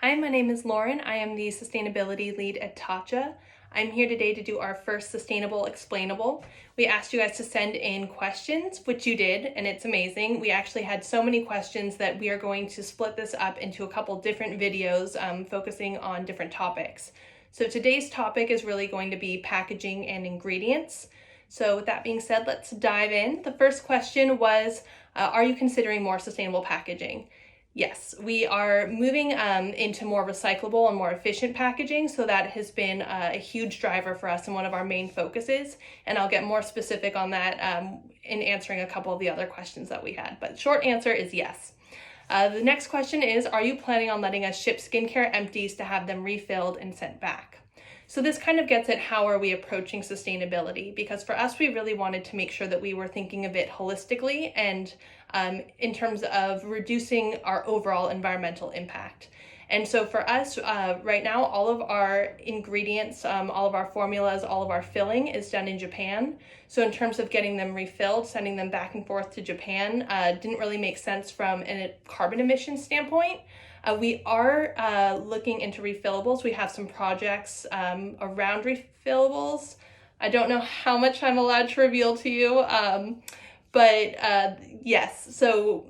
Hi, my name is Lauren. I am the sustainability lead at Tatcha. I'm here today to do our first sustainable explainable. We asked you guys to send in questions, which you did, and it's amazing. We actually had so many questions that we are going to split this up into a couple different videos focusing on different topics. So today's topic is really going to be packaging and ingredients. So with that being said, let's dive in. The first question was, are you considering more sustainable packaging? Yes, we are moving into more recyclable and more efficient packaging, so that has been a huge driver for us and one of our main focuses, and I'll get more specific on that in answering a couple of the other questions that we had, but short answer is yes. The next question is, are you planning on letting us ship skincare empties to have them refilled and sent back? So this kind of gets at how are we approaching sustainability, because for us, we really wanted to make sure that we were thinking of it holistically and in terms of reducing our overall environmental impact. And so for us, right now, all of our ingredients, all of our formulas, all of our filling is done in Japan. So in terms of getting them refilled, sending them back and forth to Japan didn't really make sense from a carbon emission standpoint. We are looking into refillables. We have some projects around refillables. I don't know how much I'm allowed to reveal to you, but yes, so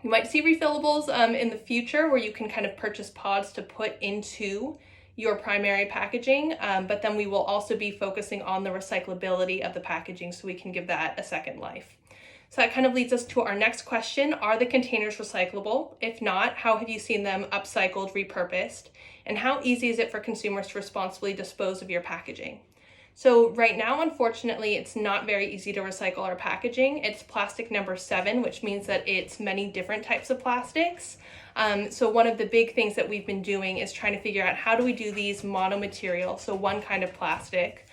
you might see refillables in the future where you can kind of purchase pods to put into your primary packaging, but then we will also be focusing on the recyclability of the packaging so we can give that a second life. So that kind of leads us to our next question. Are the containers recyclable? If not, how have you seen them upcycled, repurposed? And how easy is it for consumers to responsibly dispose of your packaging? So right now, unfortunately, it's not very easy to recycle our packaging. It's plastic number 7, which means that it's many different types of plastics. So one of the big things that we've been doing is trying to figure out how do we do these monomaterial, so one kind of plastic,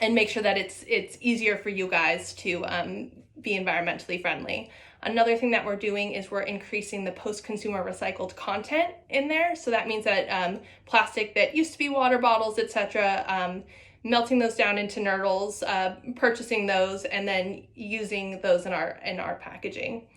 and make sure that it's easier for you guys to be environmentally friendly. Another thing that we're doing is we're increasing the post-consumer recycled content in there. So that means that plastic that used to be water bottles, etc., melting those down into nurdles, purchasing those, and then using those in our packaging.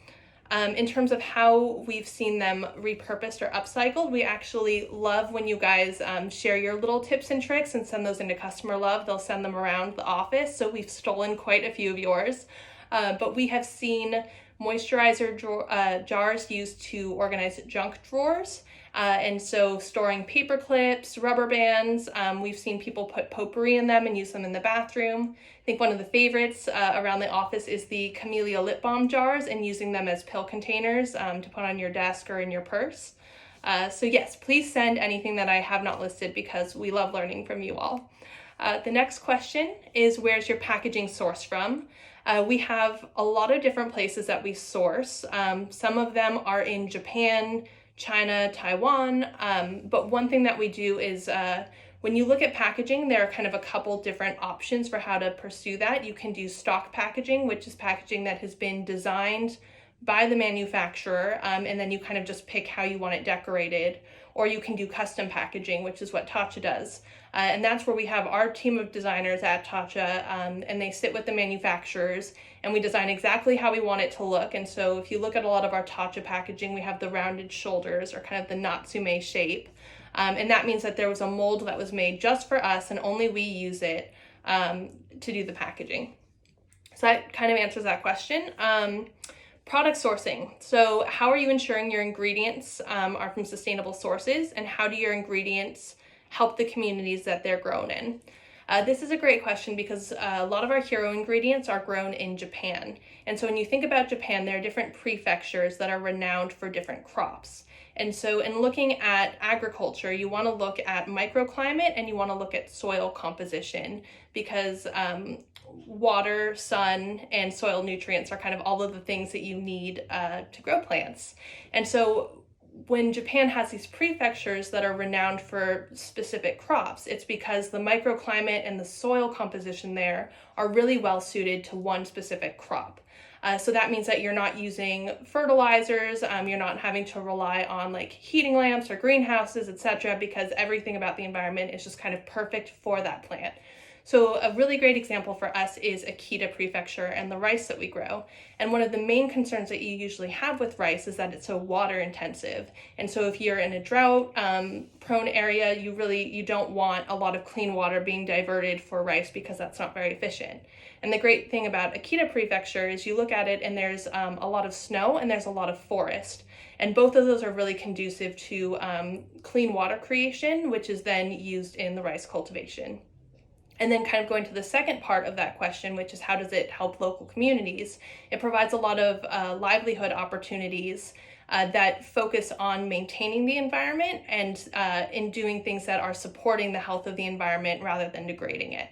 In terms of how we've seen them repurposed or upcycled, we actually love when you guys share your little tips and tricks and send those into Customer Love. They'll send them around the office, so we've stolen quite a few of yours. But we have seen moisturizer jars used to organize junk drawers. And so storing paper clips, rubber bands, we've seen people put potpourri in them and use them in the bathroom. I think one of the favorites around the office is the camellia lip balm jars and using them as pill containers to put on your desk or in your purse. So yes, please send anything that I have not listed because we love learning from you all. The next question is, where's your packaging sourced from? We have a lot of different places that we source. Some of them are in Japan, China, Taiwan, but one thing that we do is when you look at packaging, there are kind of a couple different options for how to pursue that. You can do stock packaging, which is packaging that has been designed by the manufacturer, and then you kind of just pick how you want it decorated. Or you can do custom packaging, which is what Tatcha does. And that's where we have our team of designers at Tatcha, and they sit with the manufacturers, and we design exactly how we want it to look. And so if you look at a lot of our Tatcha packaging, we have the rounded shoulders or kind of the Natsume shape. And that means that there was a mold that was made just for us, and only we use it to do the packaging. So that kind of answers that question. Product sourcing. So how are you ensuring your ingredients are from sustainable sources, and how do your ingredients help the communities that they're grown in? This is a great question because a lot of our hero ingredients are grown in Japan. And so when you think about Japan, there are different prefectures that are renowned for different crops. And so in looking at agriculture, you want to look at microclimate and you want to look at soil composition because water, sun, and soil nutrients are kind of all of the things that you need to grow plants. And so when Japan has these prefectures that are renowned for specific crops, it's because the microclimate and the soil composition there are really well suited to one specific crop. So that means that you're not using fertilizers, you're not having to rely on like heating lamps or greenhouses, etc., because everything about the environment is just kind of perfect for that plant. So a really great example for us is Akita Prefecture and the rice that we grow. And one of the main concerns that you usually have with rice is that it's so water intensive. And so if you're in a drought prone area, you don't want a lot of clean water being diverted for rice because that's not very efficient. And the great thing about Akita Prefecture is you look at it and there's a lot of snow and there's a lot of forest. And both of those are really conducive to clean water creation, which is then used in the rice cultivation. And then kind of going to the second part of that question, which is how does it help local communities? It provides a lot of livelihood opportunities that focus on maintaining the environment and in doing things that are supporting the health of the environment rather than degrading it.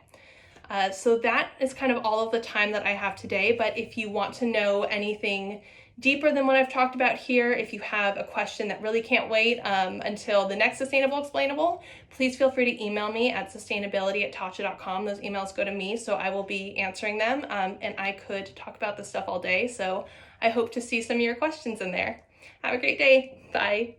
So that is kind of all of the time that I have today, but if you want to know anything deeper than what I've talked about here, if you have a question that really can't wait until the next Sustainable Explainable, please feel free to email me at sustainability@tatcha.com. Those emails go to me, so I will be answering them, and I could talk about this stuff all day, so I hope to see some of your questions in there. Have a great day. Bye.